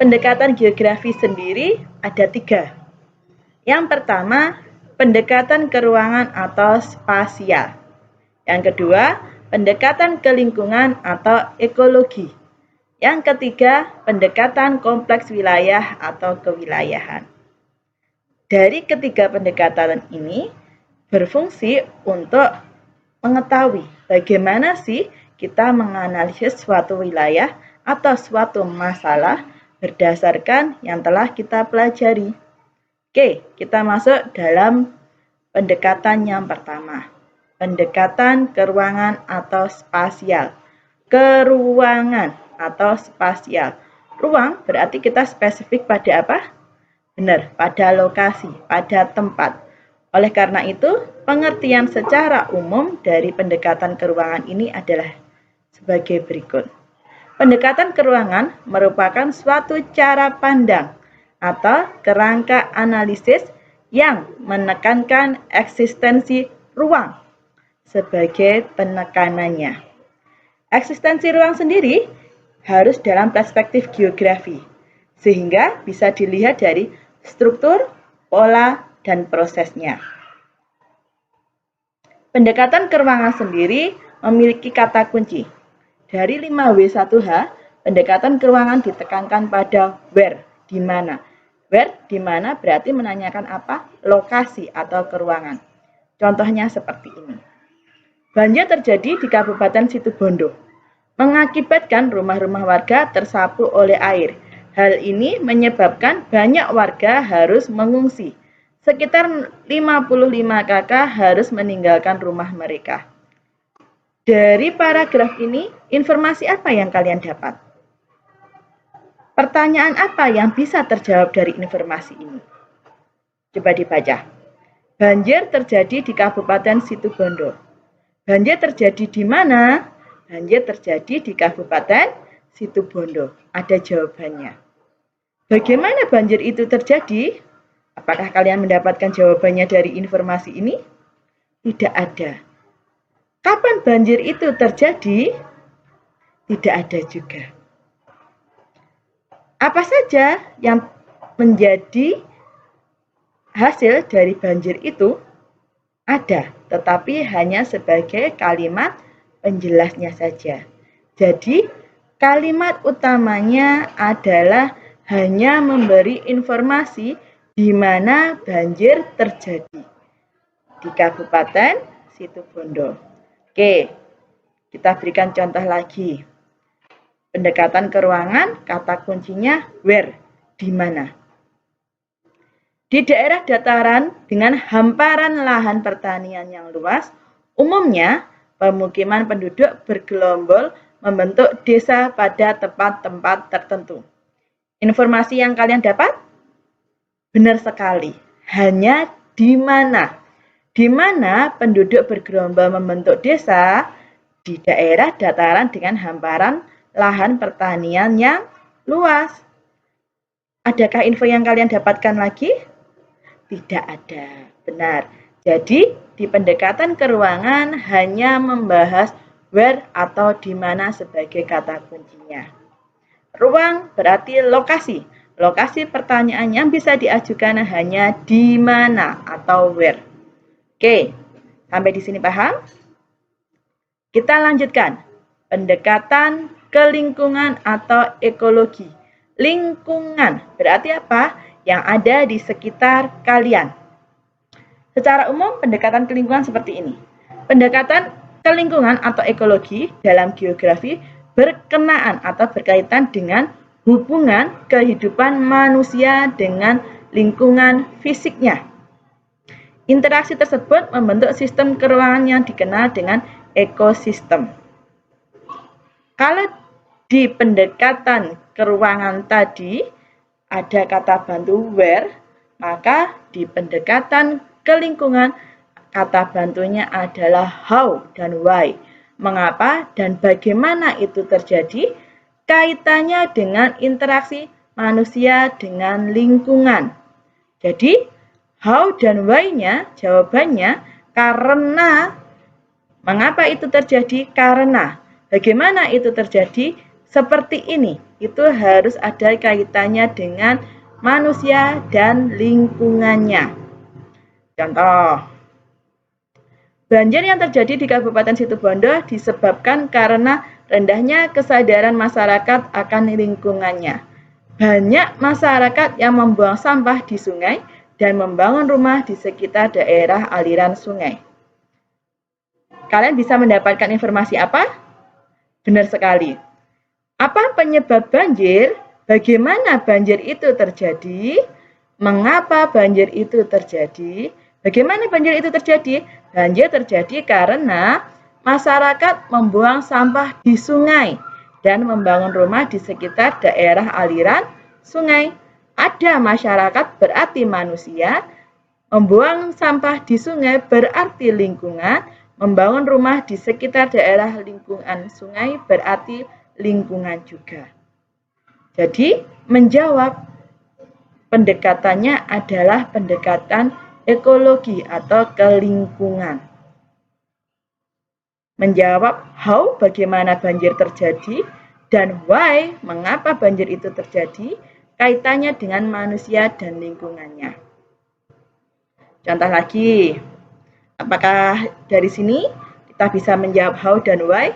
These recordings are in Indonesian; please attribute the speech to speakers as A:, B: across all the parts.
A: pendekatan geografi sendiri ada 3. Yang pertama, pendekatan ke ruangan atau spasial. Yang kedua, pendekatan ke lingkungan atau ekologi. Yang ketiga, pendekatan kompleks wilayah atau kewilayahan. Dari ketiga pendekatan ini berfungsi untuk mengetahui bagaimana sih kita menganalisis suatu wilayah atau suatu masalah berdasarkan yang telah kita pelajari. Oke, kita masuk dalam pendekatan yang pertama. Pendekatan ke ruangan atau spasial. Ke ruangan atau spasial. Ruang berarti kita spesifik pada apa? Benar, pada lokasi, pada tempat. Oleh karena itu, pengertian secara umum dari pendekatan ke ruangan ini adalah sebagai berikut. Pendekatan ke ruangan merupakan suatu cara pandang atau kerangka analisis yang menekankan eksistensi ruang sebagai penekanannya. Eksistensi ruang sendiri harus dalam perspektif geografi, sehingga bisa dilihat dari struktur, pola, dan prosesnya. Pendekatan ke ruangan sendiri memiliki kata kunci. Dari 5W1H, pendekatan ke ruangan ditekankan pada where, di mana. Where, di mana berarti menanyakan apa? Lokasi atau keruangan. Contohnya seperti ini. Banjir terjadi di Kabupaten Situbondo, mengakibatkan rumah-rumah warga tersapu oleh air. Hal ini menyebabkan banyak warga harus mengungsi. Sekitar 55 kakak harus meninggalkan rumah mereka. Dari paragraf ini, informasi apa yang kalian dapat? Pertanyaan apa yang bisa terjawab dari informasi ini? Coba dibaca. Banjir terjadi di Kabupaten Situbondo. Banjir terjadi di mana? Banjir terjadi di Kabupaten Situbondo. Ada jawabannya. Bagaimana banjir itu terjadi? Apakah kalian mendapatkan jawabannya dari informasi ini? Tidak ada. Kapan banjir itu terjadi? Tidak ada juga. Apa saja yang menjadi hasil dari banjir itu? Ada, tetapi hanya sebagai kalimat penjelasnya saja. Jadi, kalimat utamanya adalah hanya memberi informasi di mana banjir terjadi di Kabupaten Situbondo. Oke, kita berikan contoh lagi. Pendekatan ke ruangan, kata kuncinya where, di mana. Di daerah dataran dengan hamparan lahan pertanian yang luas, umumnya pemukiman penduduk bergelombol membentuk desa pada tempat-tempat tertentu. Informasi yang kalian dapat? Benar sekali, hanya di mana. Di mana penduduk bergerombol membentuk desa? Di daerah dataran dengan hamparan lahan pertanian yang luas. Adakah info yang kalian dapatkan lagi? Tidak ada, benar. Jadi, di pendekatan ke ruangan hanya membahas where atau di mana sebagai kata kuncinya. Ruang berarti lokasi. Lokasi pertanyaan yang bisa diajukan hanya di mana atau where. Oke, sampai di sini paham? Kita lanjutkan. Pendekatan ke lingkungan atau ekologi. Lingkungan berarti apa? Yang ada di sekitar kalian. Secara umum, pendekatan ke lingkungan seperti ini. Pendekatan ke lingkungan atau ekologi dalam geografi berkenaan atau berkaitan dengan hubungan kehidupan manusia dengan lingkungan fisiknya. Interaksi tersebut membentuk sistem keruangan yang dikenal dengan ekosistem. Kalau di pendekatan keruangan tadi ada kata bantu where, maka di pendekatan ke lingkungan kata bantunya adalah how dan why. Mengapa dan bagaimana itu terjadi? Kaitannya dengan interaksi manusia dengan lingkungan. Jadi, how dan why-nya jawabannya karena. Mengapa itu terjadi? Karena. Bagaimana itu terjadi? seperti ini, itu harus ada kaitannya dengan manusia dan lingkungannya. Contoh, banjir yang terjadi di Kabupaten Situbondo disebabkan karena rendahnya kesadaran masyarakat akan lingkungannya. Banyak masyarakat yang membuang sampah di sungai dan membangun rumah di sekitar daerah aliran sungai. Kalian bisa mendapatkan informasi apa? Benar sekali. Apa penyebab banjir? Bagaimana banjir itu terjadi? Mengapa banjir itu terjadi? Bagaimana banjir itu terjadi? Banjir terjadi karena masyarakat membuang sampah di sungai dan membangun rumah di sekitar daerah aliran sungai. Ada masyarakat berarti manusia, membuang sampah di sungai berarti lingkungan, membangun rumah di sekitar daerah lingkungan sungai berarti lingkungan juga. Jadi, menjawab pendekatannya adalah pendekatan ekologi atau kelingkungan. Menjawab how, bagaimana banjir terjadi, dan why, mengapa banjir itu terjadi, kaitannya dengan manusia dan lingkungannya. Contoh lagi, apakah dari sini kita bisa menjawab how dan why?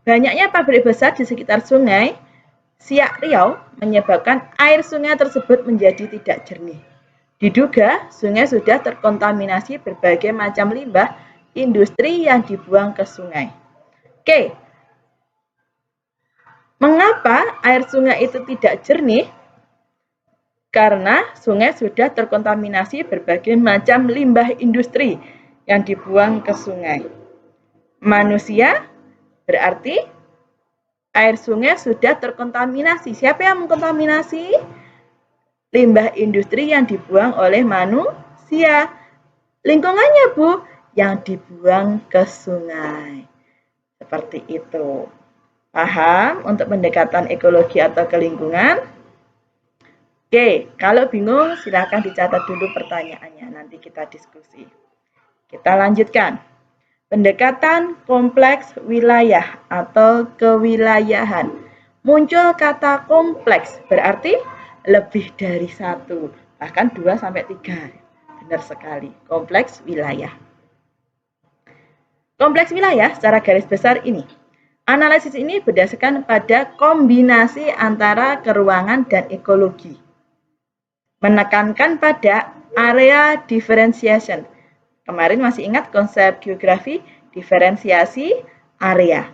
A: Banyaknya pabrik besar di sekitar sungai Siak Riau menyebabkan air sungai tersebut menjadi tidak jernih. Diduga sungai sudah terkontaminasi berbagai macam limbah industri yang dibuang ke sungai. Oke, mengapa air sungai itu tidak jernih? Karena sungai sudah terkontaminasi berbagai macam limbah industri yang dibuang ke sungai. Manusia berarti air sungai sudah terkontaminasi. Siapa yang mengkontaminasi? Limbah industri yang dibuang oleh manusia. Lingkungannya, Bu, yang dibuang ke sungai. Seperti itu. Paham untuk pendekatan ekologi atau kelingkungan? Oke, kalau bingung silakan dicatat dulu pertanyaannya. Nanti kita diskusi. Kita lanjutkan. Pendekatan kompleks wilayah atau kewilayahan. Muncul kata kompleks, berarti lebih dari satu, bahkan 2-3. Benar sekali, kompleks wilayah. Kompleks wilayah secara garis besar ini. Analisis ini berdasarkan pada kombinasi antara keruangan dan ekologi. Menekankan pada area differentiation. Kemarin masih ingat konsep geografi diferensiasi area.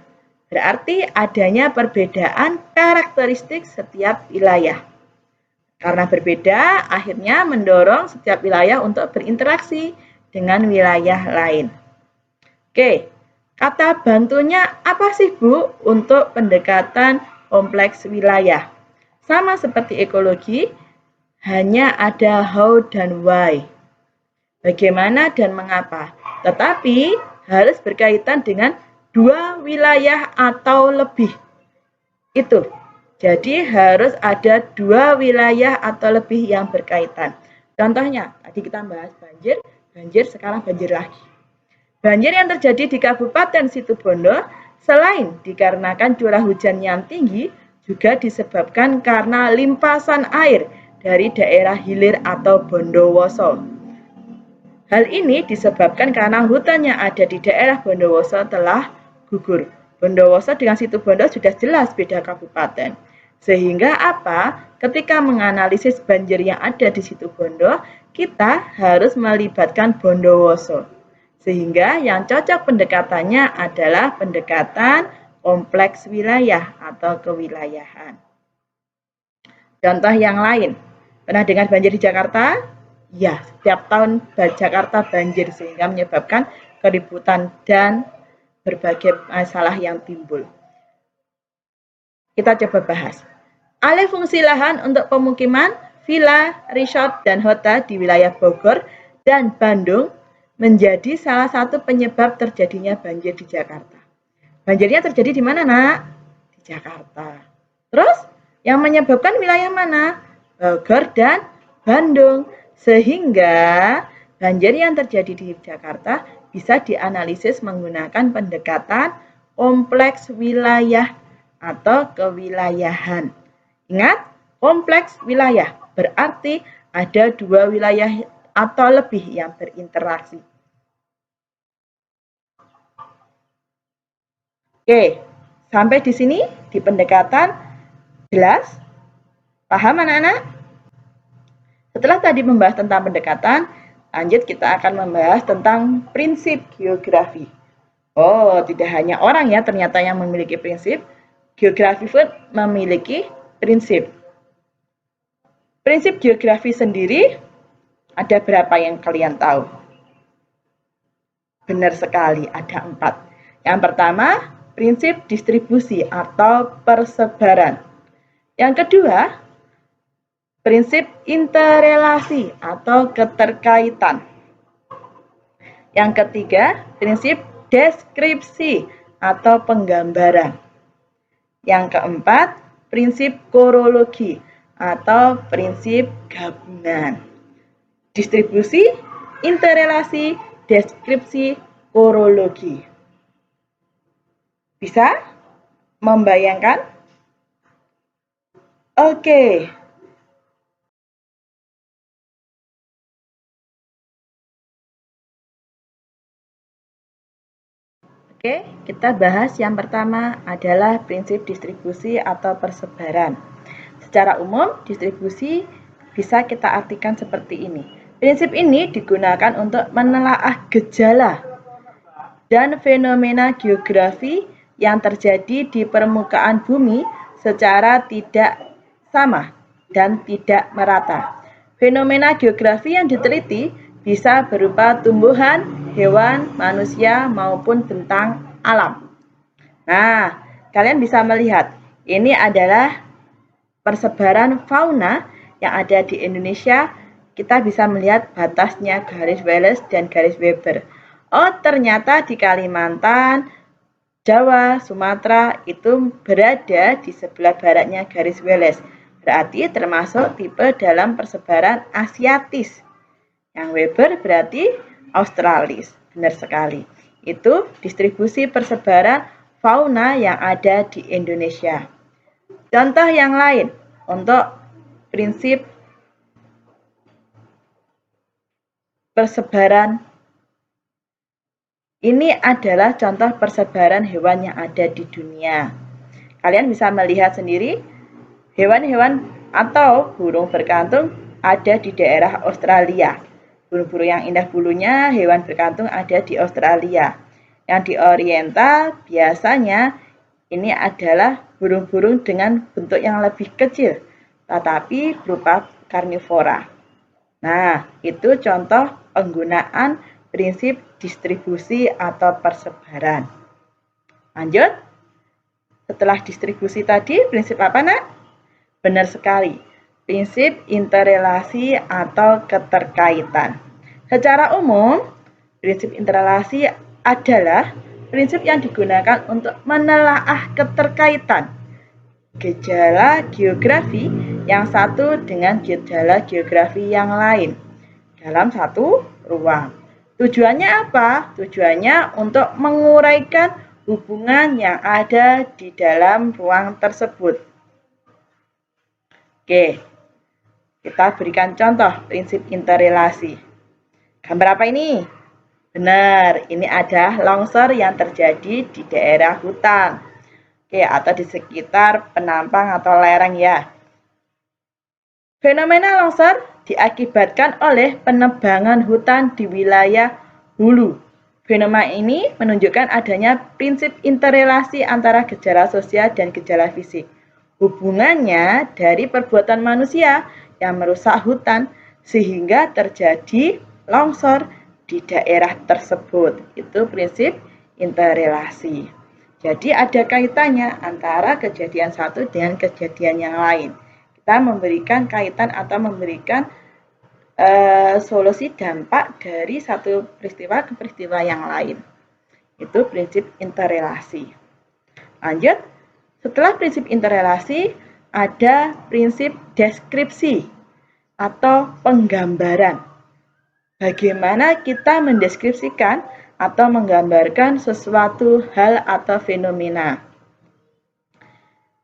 A: Berarti adanya perbedaan karakteristik setiap wilayah. Karena berbeda, akhirnya mendorong setiap wilayah untuk berinteraksi dengan wilayah lain. Oke, kata bantunya apa sih, Bu, untuk pendekatan kompleks wilayah? Sama seperti ekologi, hanya ada how dan why. Bagaimana dan mengapa, tetapi harus berkaitan dengan dua wilayah atau lebih. Itu, jadi harus ada dua wilayah atau lebih yang berkaitan. Contohnya, tadi kita bahas banjir, sekarang banjir lagi. Banjir yang terjadi di Kabupaten Situbondo, selain dikarenakan curah hujan yang tinggi, juga disebabkan karena limpasan air dari daerah hilir atau Bondowoso. Hal ini disebabkan karena hutan yang ada di daerah Bondowoso telah gugur. Bondowoso dengan Situbondo sudah jelas beda kabupaten. Sehingga apa? Ketika menganalisis banjir yang ada di Situbondo, kita harus melibatkan Bondowoso. Sehingga yang cocok pendekatannya adalah pendekatan kompleks wilayah atau kewilayahan. Contoh yang lain, pernah dengar banjir di Jakarta? Ya, setiap tahun Jakarta banjir sehingga menyebabkan keributan dan berbagai masalah yang timbul. Kita coba bahas. Alih fungsi lahan untuk pemukiman, villa, resort, dan hotel di wilayah Bogor dan Bandung menjadi salah satu penyebab terjadinya banjir di Jakarta. Banjirnya terjadi di mana, Nak? Di Jakarta. Terus, yang menyebabkan wilayah mana? Bogor dan Bandung. Sehingga banjir yang terjadi di Jakarta bisa dianalisis menggunakan pendekatan kompleks wilayah atau kewilayahan. Ingat, kompleks wilayah berarti ada dua wilayah atau lebih yang berinteraksi. Oke, sampai di sini di pendekatan jelas? Paham anak-anak? Setelah tadi membahas tentang pendekatan, lanjut kita akan membahas tentang prinsip geografi. Oh, tidak hanya orang ya ternyata yang memiliki prinsip, geografi pun memiliki prinsip. Prinsip geografi sendiri ada berapa yang kalian tahu? Benar sekali, ada 4. Yang pertama, prinsip distribusi atau persebaran. Yang kedua, prinsip interrelasi atau keterkaitan. Yang ketiga, prinsip deskripsi atau penggambaran. Yang keempat, prinsip korologi atau prinsip gabungan. Distribusi, interrelasi, deskripsi, korologi. Bisa membayangkan? Oke. Oke, kita bahas yang pertama adalah prinsip distribusi atau persebaran. Secara umum, distribusi bisa kita artikan seperti ini. Prinsip ini digunakan untuk menelaah gejala dan fenomena geografi yang terjadi di permukaan bumi secara tidak sama dan tidak merata. Fenomena geografi yang diteliti bisa berupa tumbuhan, hewan, manusia, maupun bentang alam. Nah, kalian bisa melihat, ini adalah persebaran fauna yang ada di Indonesia. Kita bisa melihat batasnya garis Wallace dan garis Weber. Oh, ternyata di Kalimantan, Jawa, Sumatera itu berada di sebelah baratnya garis Wallace. Berarti termasuk tipe dalam persebaran Asiatis. Yang Weber berarti Australis. Benar sekali. Itu distribusi persebaran fauna yang ada di Indonesia. Contoh yang lain untuk prinsip persebaran. Ini adalah contoh persebaran hewan yang ada di dunia. Kalian bisa melihat sendiri hewan-hewan atau burung berkantung ada di daerah Australia. Burung-burung yang indah bulunya, hewan berkantung ada di Australia. Yang di Oriental biasanya ini adalah burung-burung dengan bentuk yang lebih kecil, tetapi berupa karnivora. Nah, itu contoh penggunaan prinsip distribusi atau persebaran. Lanjut. Setelah distribusi tadi, prinsip apa, Nak? Benar sekali. Prinsip interrelasi atau keterkaitan. Secara umum, prinsip interrelasi adalah prinsip yang digunakan untuk menelaah keterkaitan gejala geografi yang satu dengan gejala geografi yang lain dalam satu ruang. Tujuannya apa? Tujuannya untuk menguraikan hubungan yang ada di dalam ruang tersebut. Oke, kita berikan contoh prinsip interrelasi. Gambar apa ini? Benar, ini ada longsor yang terjadi di daerah hutan. Oke, atau di sekitar penampang atau lereng ya. Fenomena longsor diakibatkan oleh penebangan hutan di wilayah hulu. Fenomena ini menunjukkan adanya prinsip interrelasi antara gejala sosial dan gejala fisik. Hubungannya dari perbuatan manusia yang merusak hutan sehingga terjadi longsor di daerah tersebut. Itu prinsip interrelasi. Jadi ada kaitannya antara kejadian satu dengan kejadian yang lain. Kita memberikan kaitan atau memberikan solusi dampak dari satu peristiwa ke peristiwa yang lain. Itu prinsip interrelasi. Lanjut. Setelah prinsip interrelasi, ada prinsip deskripsi atau penggambaran. Bagaimana kita mendeskripsikan atau menggambarkan sesuatu hal atau fenomena.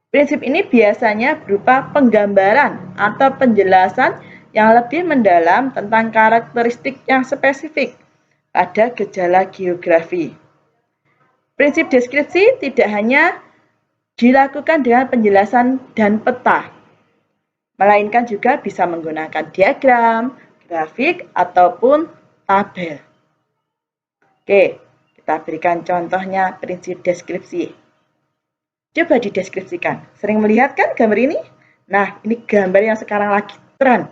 A: Prinsip ini biasanya berupa penggambaran atau penjelasan yang lebih mendalam tentang karakteristik yang spesifik pada gejala geografi. Prinsip deskripsi tidak hanya dilakukan dengan penjelasan dan peta, melainkan juga bisa menggunakan diagram, grafik, ataupun tabel. Oke, kita berikan contohnya prinsip deskripsi. Coba dideskripsikan. Sering melihat kan gambar ini? Nah, ini gambar yang sekarang lagi tren.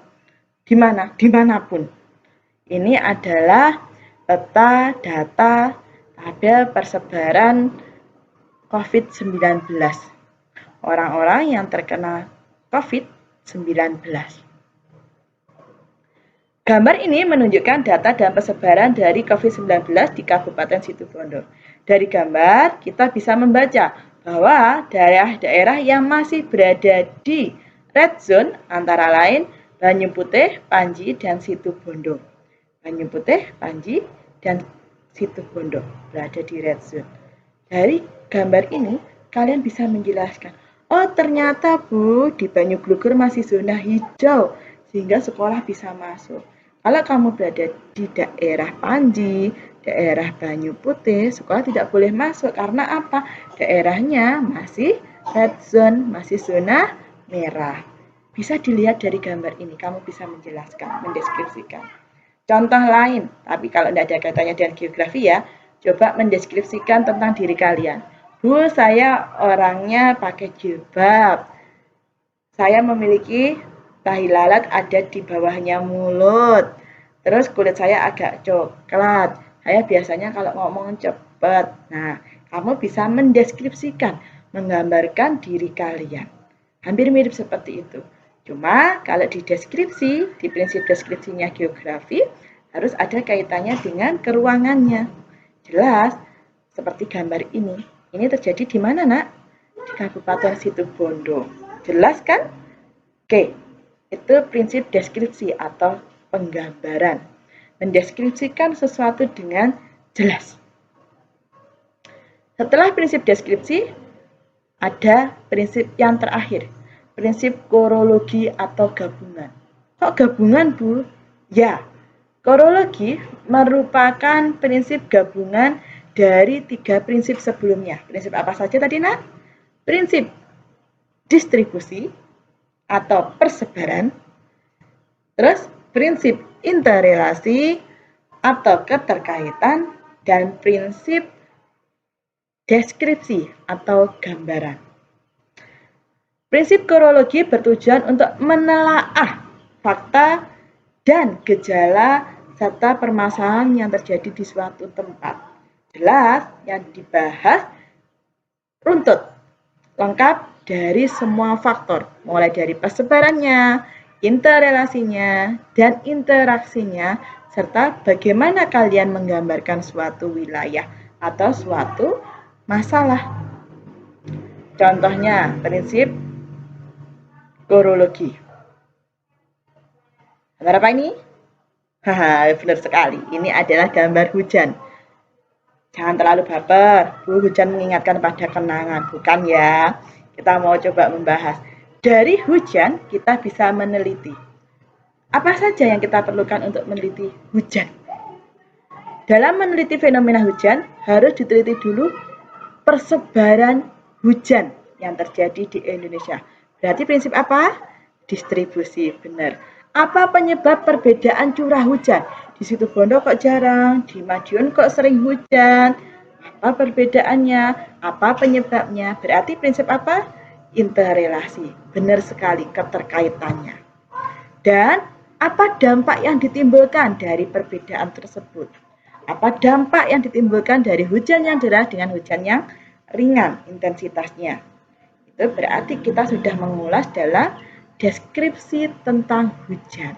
A: Di mana? Dimanapun. Ini adalah peta data tabel persebaran COVID-19. Orang-orang yang terkena COVID-19. Gambar ini menunjukkan data dan persebaran dari COVID-19 di Kabupaten Situbondo. Dari gambar, kita bisa membaca bahwa daerah-daerah yang masih berada di red zone antara lain Banyu Putih, Panji, dan Situbondo. Banyu Putih, Panji, dan Situbondo berada di red zone. Dari gambar ini, kalian bisa menjelaskan, oh ternyata Bu, di Banyu Glugur masih zona hijau, sehingga sekolah bisa masuk. Kalau kamu berada di daerah Panji, daerah Banyu Putih, sekolah tidak boleh masuk. Karena apa? Daerahnya masih red zone, masih zona merah. Bisa dilihat dari gambar ini, kamu bisa menjelaskan, mendeskripsikan. Contoh lain, tapi kalau tidak ada kaitannya dengan geografi ya, coba mendeskripsikan tentang diri kalian. Bu, saya orangnya pakai jilbab. Saya memiliki tahi lalat ada di bawahnya mulut. Terus kulit saya agak coklat. Saya biasanya kalau ngomong cepat. Nah, kamu bisa mendeskripsikan, menggambarkan diri kalian. Hampir mirip seperti itu. Cuma kalau di deskripsi, di prinsip deskripsinya geografi, harus ada kaitannya dengan keruangannya. Jelas, seperti gambar ini. Ini terjadi di mana, Nak? Di Kabupaten Situbondo. Jelas kan? Oke, itu prinsip deskripsi atau penggambaran. Mendeskripsikan sesuatu dengan jelas. Setelah prinsip deskripsi, ada prinsip yang terakhir, prinsip korologi atau gabungan. Kok gabungan, Bu? Ya, korologi merupakan prinsip gabungan dari 3 prinsip sebelumnya. Prinsip apa saja tadi, Nak? Prinsip distribusi atau persebaran, terus prinsip interrelasi atau keterkaitan, dan prinsip deskripsi atau gambaran. Prinsip korologi bertujuan untuk menelaah fakta dan gejala serta permasalahan yang terjadi di suatu tempat. Jelas yang dibahas runtut, lengkap dari semua faktor, mulai dari persebarannya, interrelasinya, dan interaksinya, serta bagaimana kalian menggambarkan suatu wilayah atau suatu masalah. Contohnya, prinsip korologi. Gambar apa ini? Haha, benar sekali. Ini adalah gambar hujan. Jangan terlalu baper. Bu, hujan mengingatkan pada kenangan. Bukan ya. Kita mau coba membahas. Dari hujan, kita bisa meneliti. Apa saja yang kita perlukan untuk meneliti hujan? Dalam meneliti fenomena hujan, harus diteliti dulu persebaran hujan yang terjadi di Indonesia. Berarti prinsip apa? Distribusi, benar. Apa penyebab perbedaan curah hujan? Di Situbondo kok jarang, di Madiun kok sering hujan. Apa perbedaannya? Apa penyebabnya? Berarti prinsip apa? Interrelasi. Benar sekali keterkaitannya. Dan apa dampak yang ditimbulkan dari perbedaan tersebut? Apa dampak yang ditimbulkan dari hujan yang deras dengan hujan yang ringan intensitasnya? Itu berarti kita sudah mengulas dalam deskripsi tentang hujan.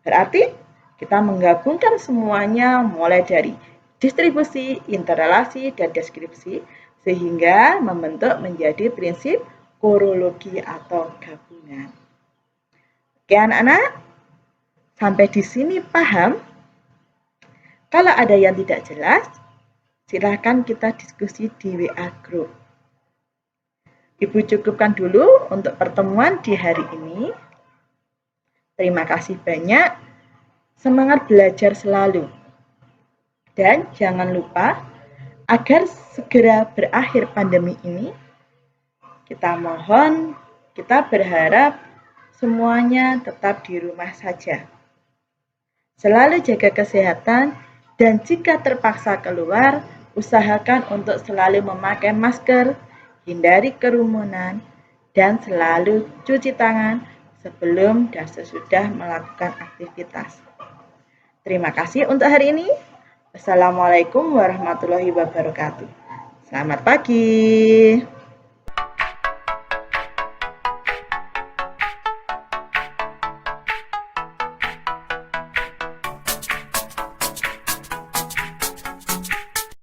A: Berarti kita menggabungkan semuanya mulai dari distribusi, interrelasi, dan deskripsi sehingga membentuk menjadi prinsip korologi atau gabungan. Oke anak-anak, sampai di sini paham? Kalau ada yang tidak jelas, silakan kita diskusi di WA Group. Ibu cukupkan dulu untuk pertemuan di hari ini. Terima kasih banyak. Semangat belajar selalu. Dan jangan lupa, agar segera berakhir pandemi ini, kita berharap semuanya tetap di rumah saja. Selalu jaga kesehatan dan jika terpaksa keluar, usahakan untuk selalu memakai masker, hindari kerumunan, dan selalu cuci tangan sebelum dan sesudah melakukan aktivitas. Terima kasih untuk hari ini. Wassalamualaikum warahmatullahi wabarakatuh. Selamat pagi.